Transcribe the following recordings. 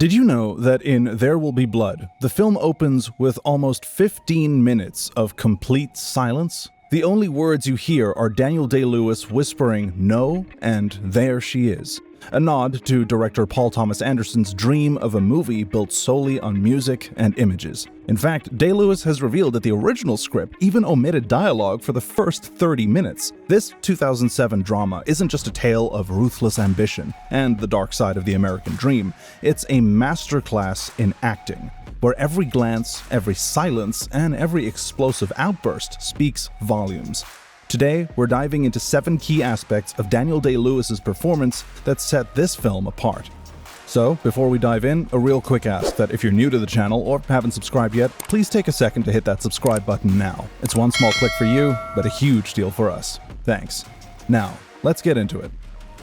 Did you know that in There Will Be Blood, the film opens with almost 15 minutes of complete silence? The only words you hear are Daniel Day-Lewis whispering "no" and "there she is," a nod to director Paul Thomas Anderson's dream of a movie built solely on music and images. In fact, Day-Lewis has revealed that the original script even omitted dialogue for the first 30 minutes. This 2007 drama isn't just a tale of ruthless ambition and the dark side of the American dream. It's a masterclass in acting, where every glance, every silence, and every explosive outburst speaks volumes. Today, we're diving into 7 key aspects of Daniel Day-Lewis's performance that set this film apart. So, before we dive in, a real quick ask that if you're new to the channel or haven't subscribed yet, please take a second to hit that subscribe button now. It's one small click for you, but a huge deal for us. Thanks. Now, let's get into it.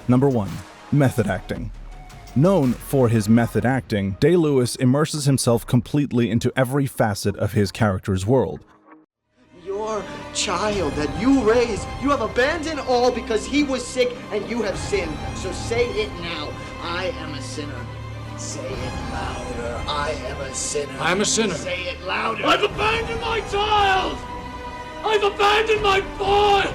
Number 1. Method acting. Known for his method acting, Day-Lewis immerses himself completely into every facet of his character's world. Your child that you raised, you have abandoned all because he was sick and you have sinned. So say it now. I am a sinner. Say it louder. I am a sinner. I am a sinner. Say it louder. I've abandoned my child! I've abandoned my boy!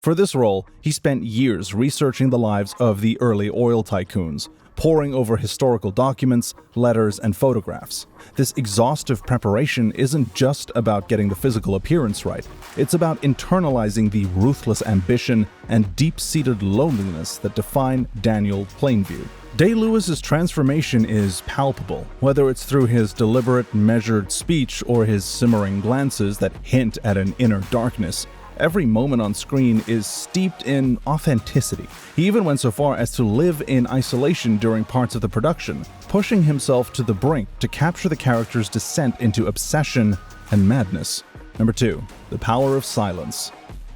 For this role, he spent years researching the lives of the early oil tycoons, poring over historical documents, letters, and photographs. This exhaustive preparation isn't just about getting the physical appearance right. It's about internalizing the ruthless ambition and deep-seated loneliness that define Daniel Plainview. Day-Lewis's transformation is palpable, whether it's through his deliberate, measured speech or his simmering glances that hint at an inner darkness. Every moment on screen is steeped in authenticity. He even went so far as to live in isolation during parts of the production, pushing himself to the brink to capture the character's descent into obsession and madness. Number 2. The power of silence.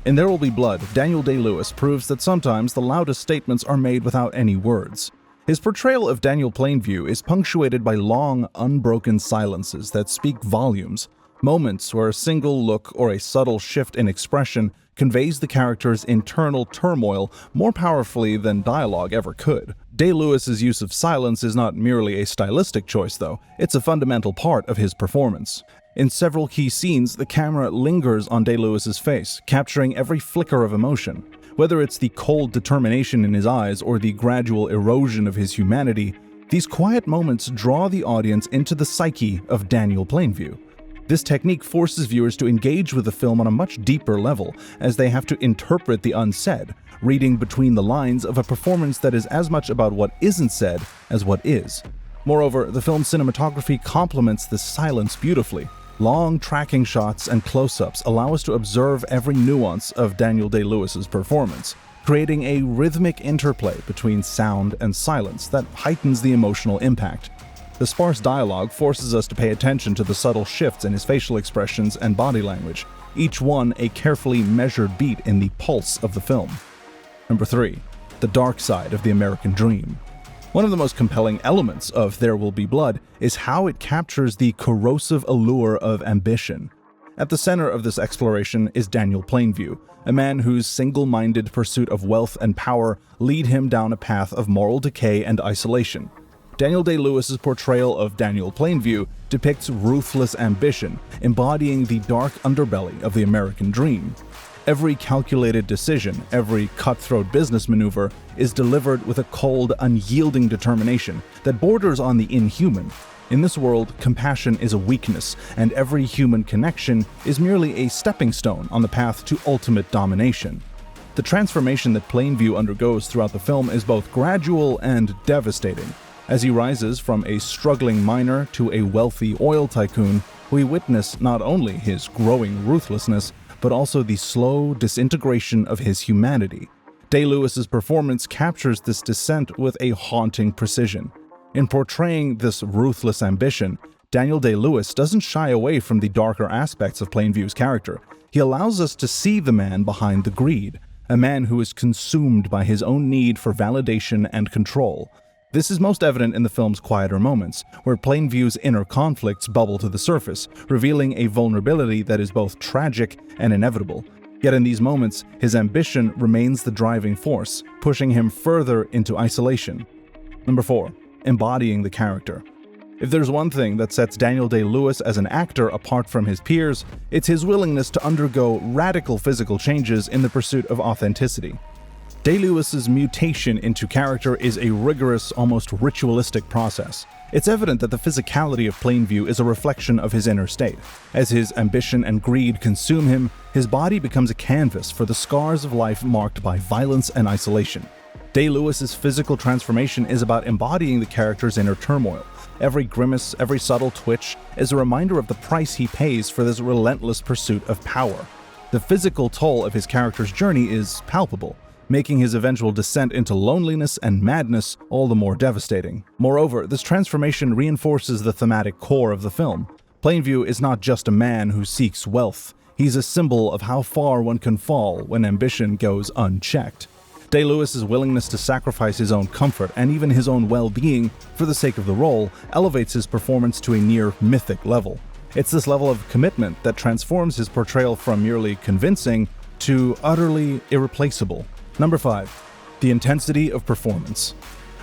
In There Will Be Blood, Daniel Day-Lewis proves that sometimes the loudest statements are made without any words. His portrayal of Daniel Plainview is punctuated by long, unbroken silences that speak volumes. Moments where a single look or a subtle shift in expression conveys the character's internal turmoil more powerfully than dialogue ever could. Day-Lewis's use of silence is not merely a stylistic choice, though. It's a fundamental part of his performance. In several key scenes, the camera lingers on Day-Lewis's face, capturing every flicker of emotion. Whether it's the cold determination in his eyes or the gradual erosion of his humanity, these quiet moments draw the audience into the psyche of Daniel Plainview. This technique forces viewers to engage with the film on a much deeper level, as they have to interpret the unsaid, reading between the lines of a performance that is as much about what isn't said as what is. Moreover, the film's cinematography complements this silence beautifully. Long tracking shots and close-ups allow us to observe every nuance of Daniel Day-Lewis's performance, creating a rhythmic interplay between sound and silence that heightens the emotional impact. The sparse dialogue forces us to pay attention to the subtle shifts in his facial expressions and body language, each one a carefully measured beat in the pulse of the film. Number 3. The dark side of the American dream. One of the most compelling elements of There Will Be Blood is how it captures the corrosive allure of ambition. At the center of this exploration is Daniel Plainview, a man whose single-minded pursuit of wealth and power lead him down a path of moral decay and isolation. Daniel Day-Lewis's portrayal of Daniel Plainview depicts ruthless ambition, embodying the dark underbelly of the American dream. Every calculated decision, every cutthroat business maneuver is delivered with a cold, unyielding determination that borders on the inhuman. In this world, compassion is a weakness, and every human connection is merely a stepping stone on the path to ultimate domination. The transformation that Plainview undergoes throughout the film is both gradual and devastating. As he rises from a struggling miner to a wealthy oil tycoon, we witness not only his growing ruthlessness, but also the slow disintegration of his humanity. Day-Lewis's performance captures this descent with a haunting precision. In portraying this ruthless ambition, Daniel Day-Lewis doesn't shy away from the darker aspects of Plainview's character. He allows us to see the man behind the greed, a man who is consumed by his own need for validation and control. This is most evident in the film's quieter moments, where Plainview's inner conflicts bubble to the surface, revealing a vulnerability that is both tragic and inevitable. Yet in these moments, his ambition remains the driving force, pushing him further into isolation. Number 4. embodying the character. If there's one thing that sets Daniel Day-Lewis as an actor apart from his peers, it's his willingness to undergo radical physical changes in the pursuit of authenticity. Day-Lewis's mutation into character is a rigorous, almost ritualistic process. It's evident that the physicality of Plainview is a reflection of his inner state. As his ambition and greed consume him, his body becomes a canvas for the scars of life marked by violence and isolation. Day-Lewis's physical transformation is about embodying the character's inner turmoil. Every grimace, every subtle twitch is a reminder of the price he pays for this relentless pursuit of power. The physical toll of his character's journey is palpable, making his eventual descent into loneliness and madness all the more devastating. Moreover, this transformation reinforces the thematic core of the film. Plainview is not just a man who seeks wealth. He's a symbol of how far one can fall when ambition goes unchecked. Day-Lewis's willingness to sacrifice his own comfort and even his own well-being for the sake of the role elevates his performance to a near mythic level. It's this level of commitment that transforms his portrayal from merely convincing to utterly irreplaceable. Number 5. The intensity of performance.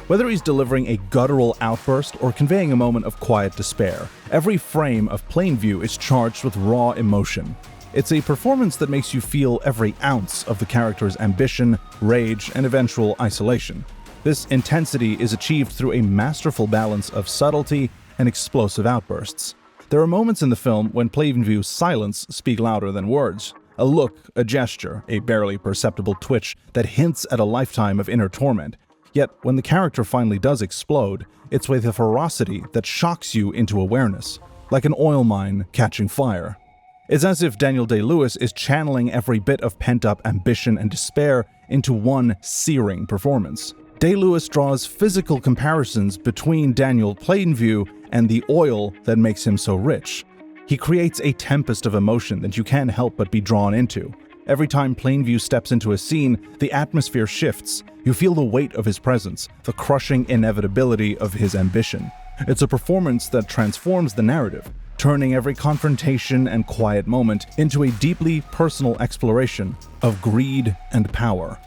Whether he's delivering a guttural outburst or conveying a moment of quiet despair, every frame of Plainview is charged with raw emotion. It's a performance that makes you feel every ounce of the character's ambition, rage, and eventual isolation. This intensity is achieved through a masterful balance of subtlety and explosive outbursts. There are moments in the film when Plainview's silence speak louder than words. A look, a gesture, a barely perceptible twitch that hints at a lifetime of inner torment. Yet, when the character finally does explode, it's with a ferocity that shocks you into awareness, like an oil mine catching fire. It's as if Daniel Day-Lewis is channeling every bit of pent-up ambition and despair into one searing performance. Day-Lewis draws physical comparisons between Daniel Plainview and the oil that makes him so rich. He creates a tempest of emotion that you can't help but be drawn into. Every time Plainview steps into a scene, the atmosphere shifts. You feel the weight of his presence, the crushing inevitability of his ambition. It's a performance that transforms the narrative, turning every confrontation and quiet moment into a deeply personal exploration of greed and power.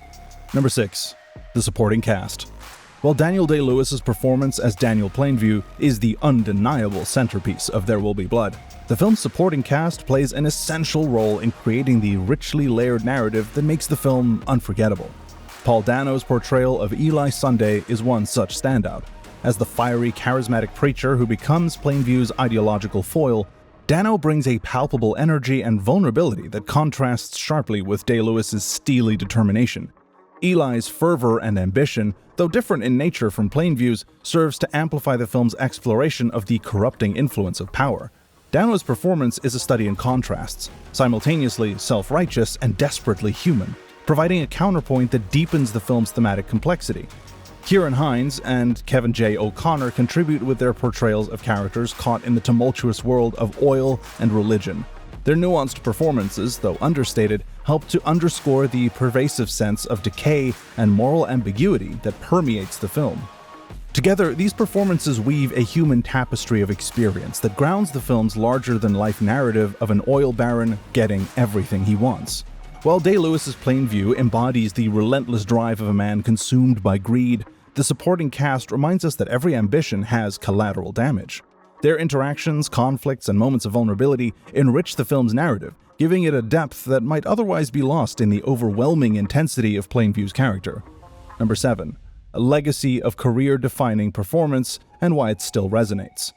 Number 6. The supporting cast. While Daniel Day-Lewis's performance as Daniel Plainview is the undeniable centerpiece of There Will Be Blood, the film's supporting cast plays an essential role in creating the richly layered narrative that makes the film unforgettable. Paul Dano's portrayal of Eli Sunday is one such standout. As the fiery, charismatic preacher who becomes Plainview's ideological foil, Dano brings a palpable energy and vulnerability that contrasts sharply with Day-Lewis's steely determination. Eli's fervor and ambition, though different in nature from Plainview's, serves to amplify the film's exploration of the corrupting influence of power. Dano's performance is a study in contrasts, simultaneously self-righteous and desperately human, providing a counterpoint that deepens the film's thematic complexity. Ciarán Hinds and Kevin J. O'Connor contribute with their portrayals of characters caught in the tumultuous world of oil and religion. Their nuanced performances, though understated, help to underscore the pervasive sense of decay and moral ambiguity that permeates the film. Together, these performances weave a human tapestry of experience that grounds the film's larger-than-life narrative of an oil baron getting everything he wants. While Day-Lewis's Plainview embodies the relentless drive of a man consumed by greed, the supporting cast reminds us that every ambition has collateral damage. Their interactions, conflicts, and moments of vulnerability enrich the film's narrative, giving it a depth that might otherwise be lost in the overwhelming intensity of Plainview's character. Number 7. A legacy of career-defining performance and why it still resonates.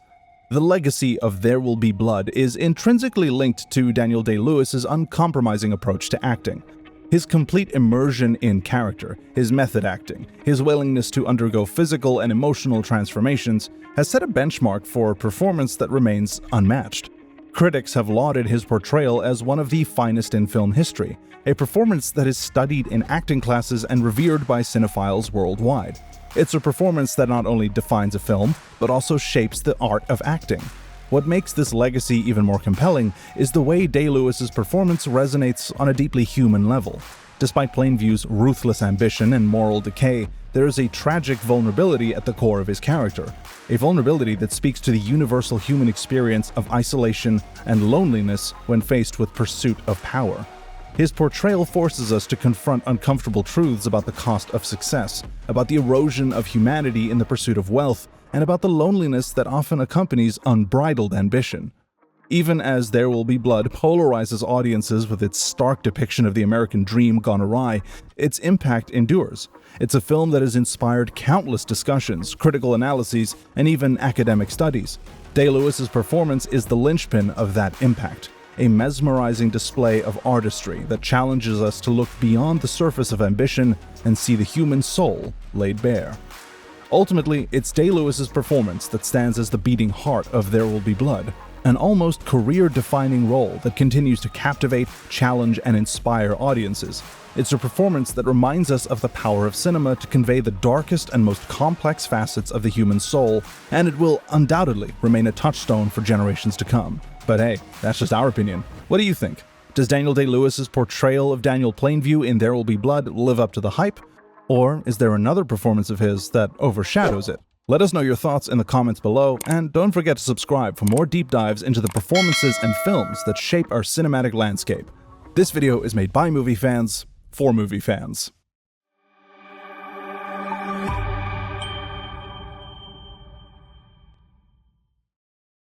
The legacy of There Will Be Blood is intrinsically linked to Daniel Day-Lewis's uncompromising approach to acting. His complete immersion in character, his method acting, his willingness to undergo physical and emotional transformations has set a benchmark for a performance that remains unmatched. Critics have lauded his portrayal as one of the finest in film history, a performance that is studied in acting classes and revered by cinephiles worldwide. It's a performance that not only defines a film, but also shapes the art of acting. What makes this legacy even more compelling is the way Day-Lewis's performance resonates on a deeply human level. Despite Plainview's ruthless ambition and moral decay, there is a tragic vulnerability at the core of his character, a vulnerability that speaks to the universal human experience of isolation and loneliness when faced with pursuit of power. His portrayal forces us to confront uncomfortable truths about the cost of success, about the erosion of humanity in the pursuit of wealth, and about the loneliness that often accompanies unbridled ambition. Even as There Will Be Blood polarizes audiences with its stark depiction of the American dream gone awry, its impact endures. It's a film that has inspired countless discussions, critical analyses, and even academic studies. Day-Lewis's performance is the linchpin of that impact, a mesmerizing display of artistry that challenges us to look beyond the surface of ambition and see the human soul laid bare. Ultimately, it's Day-Lewis's performance that stands as the beating heart of There Will Be Blood, an almost career-defining role that continues to captivate, challenge, and inspire audiences. It's a performance that reminds us of the power of cinema to convey the darkest and most complex facets of the human soul, and it will undoubtedly remain a touchstone for generations to come. But hey, that's just our opinion. What do you think? Does Daniel Day-Lewis's portrayal of Daniel Plainview in There Will Be Blood live up to the hype? Or is there another performance of his that overshadows it? Let us know your thoughts in the comments below, and don't forget to subscribe for more deep dives into the performances and films that shape our cinematic landscape. This video is made by movie fans, for movie fans.